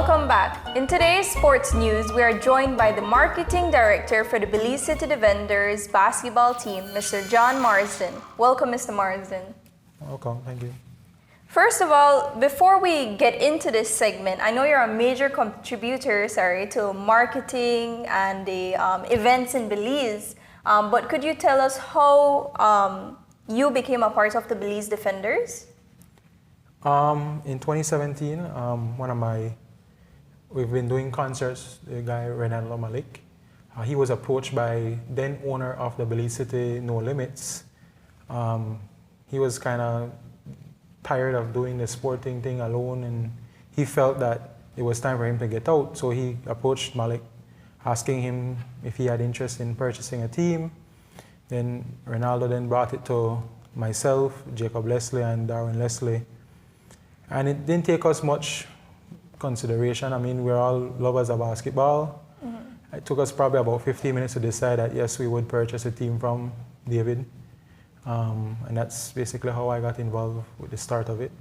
Welcome back. In today's sports news, we are joined by the marketing director for the Belize City Defenders basketball team, Mr. John Marsden. Welcome, Mr. Marsden. Welcome, thank you. First of all, before we get into this segment, I know you're a major contributor, to marketing and the events in Belize. But could you tell us how you became a part of the Belize Defenders? In 2017, we've been doing concerts, the guy Renaldo Malik. He was approached by then owner of the Belize City No Limits. He was kind of tired of doing the sporting thing alone, and he felt that it was time for him to get out. So he approached Malik, asking him if he had interest in purchasing a team. Then Ronaldo then brought it to myself, Jacob Leslie, and Darwin Leslie. And it didn't take us much consideration. I mean, we're all lovers of basketball. Mm-hmm. It took us probably about 15 minutes to decide that yes, we would purchase a team from David. And that's basically how I got involved with the start of it.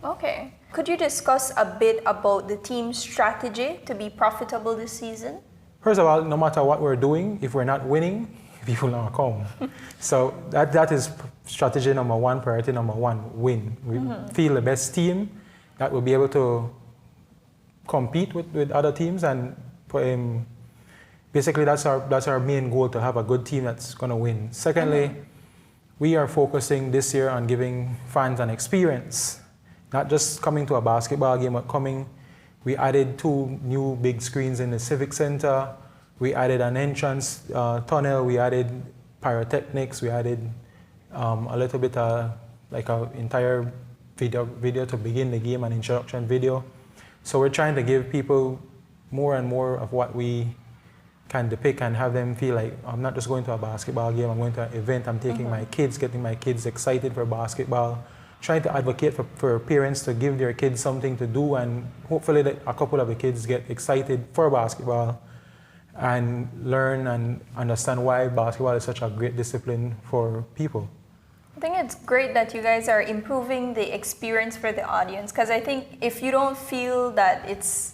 Okay. Could you discuss a bit about the team's strategy to be profitable this season? First of all, no matter what we're doing, if we're not winning, people don't come. So that is strategy number one, priority number one, win. We feel the best team that will be able to compete with other teams, and basically that's our main goal, to have a good team that's going to win. Secondly, we are focusing this year on giving fans an experience, not just coming to a basketball game, but we added 2 new big screens in the Civic Center. We added an entrance tunnel. We added pyrotechnics. We added a little bit like an entire video to begin the game, an introduction video. So we're trying to give people more and more of what we can depict and have them feel like, I'm not just going to a basketball game, I'm going to an event, I'm taking my kids, getting my kids excited for basketball, trying to advocate for parents to give their kids something to do, and hopefully a couple of the kids get excited for basketball and learn and understand why basketball is such a great discipline for people. I think it's great that you guys are improving the experience for the audience, because I think if you don't feel that it's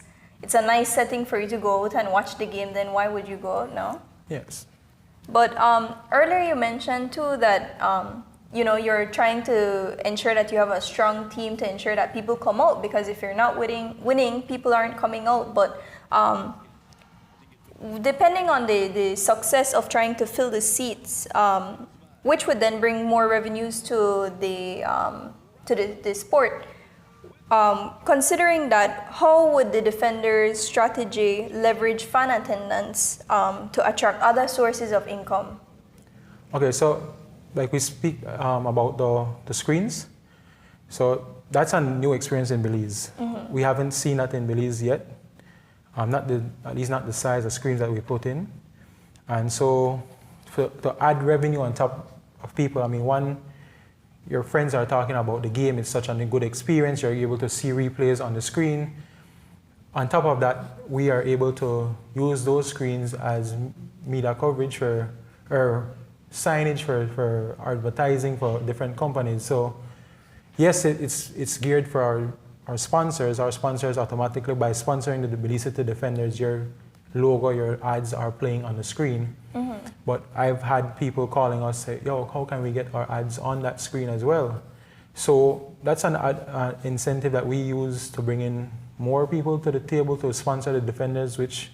a nice setting for you to go out and watch the game, then why would you go, no? Yes. But earlier you mentioned too that you're trying to ensure that you have a strong team to ensure that people come out, because if you're not winning, people aren't coming out. But depending on the success of trying to fill the seats, which would then bring more revenues to the sport. Considering that, how would the Defenders' strategy leverage fan attendance to attract other sources of income? Okay, so like we speak about the screens. So that's a new experience in Belize. We haven't seen that in Belize yet. At least not the size of screens that we put in. And so to add revenue on top of people, I mean, your friends are talking about the game, it's such a good experience, you're able to see replays on the screen. On top of that, we are able to use those screens as media coverage or signage for advertising for different companies. So yes, it's geared for our sponsors. Our sponsors automatically, by sponsoring the Belize City Defenders, your logo, your ads are playing on the screen. But I've had people calling us, say, yo, how can we get our ads on that screen as well? So that's an incentive that we use to bring in more people to the table to sponsor the Defenders, which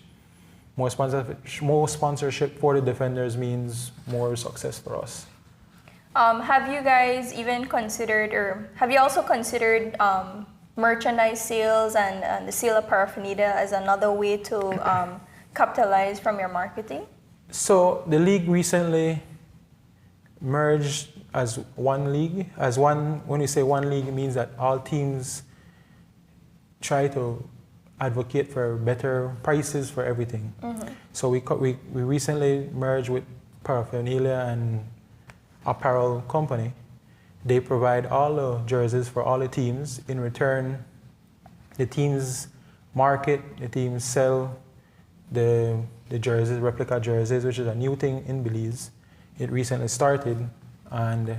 more sponsorship for the Defenders means more success for us. Have you guys even considered, or have you also considered merchandise sales and the sale of paraphernalia as another way to capitalize from your marketing? So the league recently merged as one league. When you say one league, it means that all teams try to advocate for better prices for everything. So we recently merged with paraphernalia and apparel company. They provide all the jerseys for all the teams. In return, the teams market, the teams sell the jerseys, replica jerseys, which is a new thing in Belize. It recently started, and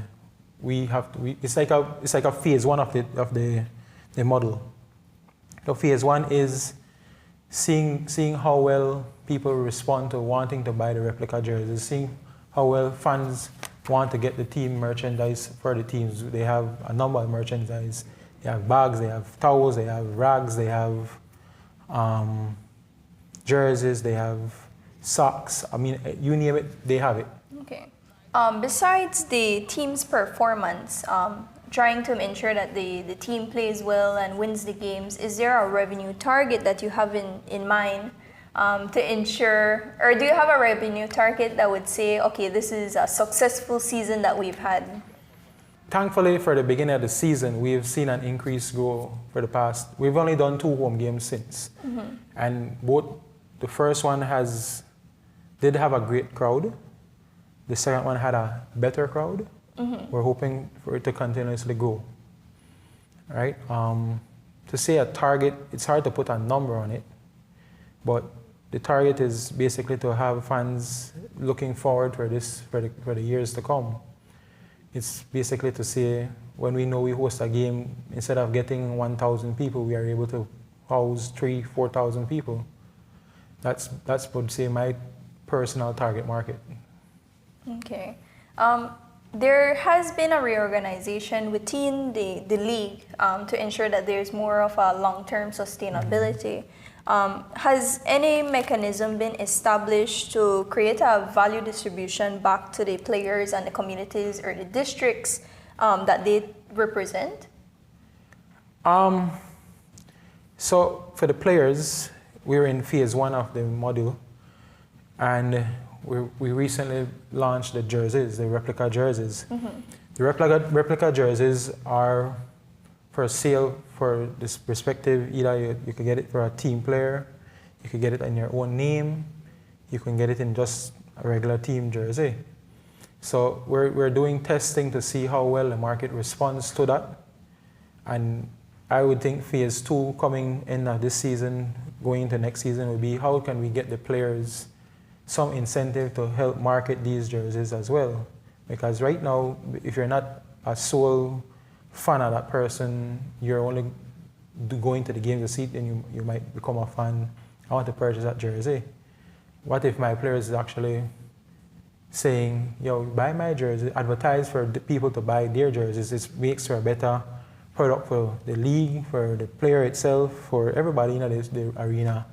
it's like a phase one of the model. The phase one is seeing how well people respond to wanting to buy the replica jerseys, seeing how well fans want to get the team merchandise for the teams. They have a number of merchandise. They have bags, they have towels, they have rags, they have jerseys, they have socks. I mean, you name it, they have it. Okay. Besides the team's performance, trying to ensure that the team plays well and wins the games, is there a revenue target that you have in mind to ensure, or do you have a revenue target that would say, okay, this is a successful season that we've had? Thankfully, for the beginning of the season, we've seen an increase grow for the past. We've only done 2 home games since. And both, the first one did have a great crowd. The second one had a better crowd. We're hoping for it to continuously grow. Right? To say a target, it's hard to put a number on it, but the target is basically to have fans looking forward for the years to come. It's basically to say, when we know we host a game, instead of getting 1,000 people, we are able to house 3,000-4,000 people. That's would say my personal target market. Okay. There has been a reorganization within the league to ensure that there's more of a long-term sustainability. Has any mechanism been established to create a value distribution back to the players and the communities or the districts that they represent? So for the players, we're in phase one of the module, and we recently launched the jerseys, the replica jerseys. The replica jerseys are for sale for this respective, either you could get it for a team player, you could get it in your own name, you can get it in just a regular team jersey. So we're doing testing to see how well the market responds to that. And I would think phase 2 coming in this season, going into next season, would be how can we get the players some incentive to help market these jerseys as well. Because right now, if you're not a sole fan of that person, you're only going to the game to see it, and you might become a fan. I want to purchase that jersey. What if my players is actually saying, yo, buy my jersey, advertise for the people to buy their jerseys? It makes for a better product for the league, for the player itself, for everybody in the arena.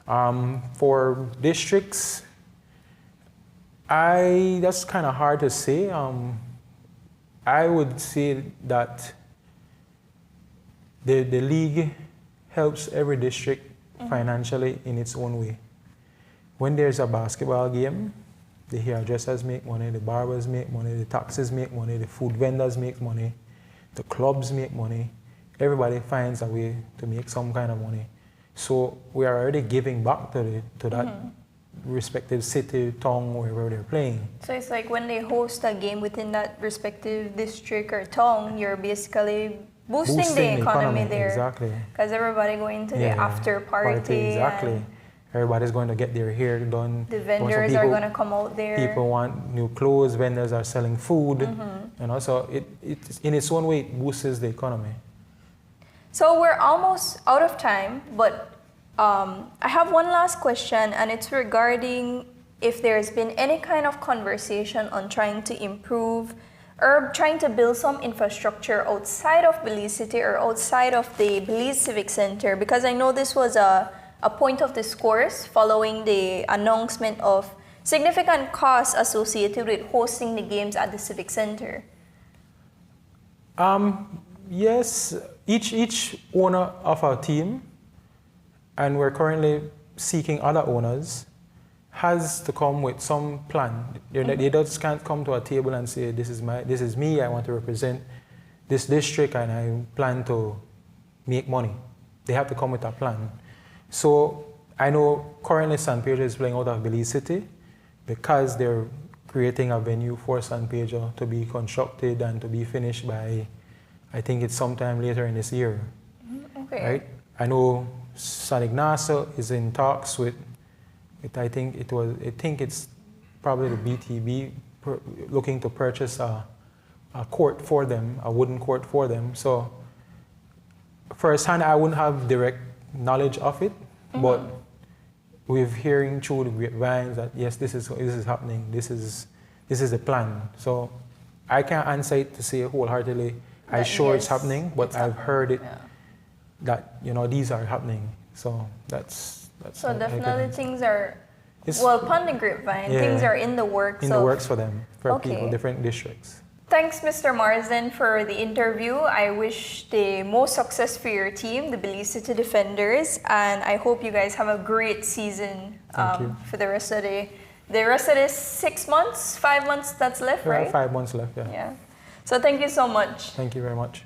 For districts, that's kind of hard to say. I would say that the league helps every district financially in its own way. When there's a basketball game, the hairdressers make money, the barbers make money, the taxis make money, the food vendors make money, the clubs make money. Everybody finds a way to make some kind of money. So we are already giving back to that respective city, town, wherever they're playing. So it's like when they host a game within that respective district or town, you're basically boosting the economy there. Exactly. Because everybody going to the after party. Exactly. Everybody's going to get their hair done. The vendors are going to come out there. People want new clothes. Vendors are selling food. And also, it in its own way, it boosts the economy. So we're almost out of time, but I have one last question, and it's regarding if there's been any kind of conversation on trying to improve or trying to build some infrastructure outside of Belize City or outside of the Belize Civic Center, because I know this was a point of discourse following the announcement of significant costs associated with hosting the games at the Civic Center. Yes, each owner of our team, and we're currently seeking other owners, has to come with some plan. They just can't come to a table and say, this is me, I want to represent this district and I plan to make money. They have to come with a plan. So I know currently San Pedro is playing out of Belize City because they're creating a venue for San Pedro to be constructed and to be finished by, I think it's sometime later in this year. Okay. Right? I know San Ignacio is in talks with I think it's probably the BTB looking to purchase a court for them, a wooden court for them. So firsthand, I wouldn't have direct knowledge of it, but with hearing through the grapevines that yes, this is happening. This is the plan. So I can't answer it to say wholeheartedly, I'm sure it's happening, but I've heard it that these are happening. So that's so definitely things are upon the grapevine, things are in the works. In the works for them, for people, different districts. Thanks, Mr. Marsden, for the interview. I wish the most success for your team, the Belize City Defenders, and I hope you guys have a great season for the rest of the 6 months, 5 months that's left, right? 5 months left, Yeah. So thank you so much. Thank you very much.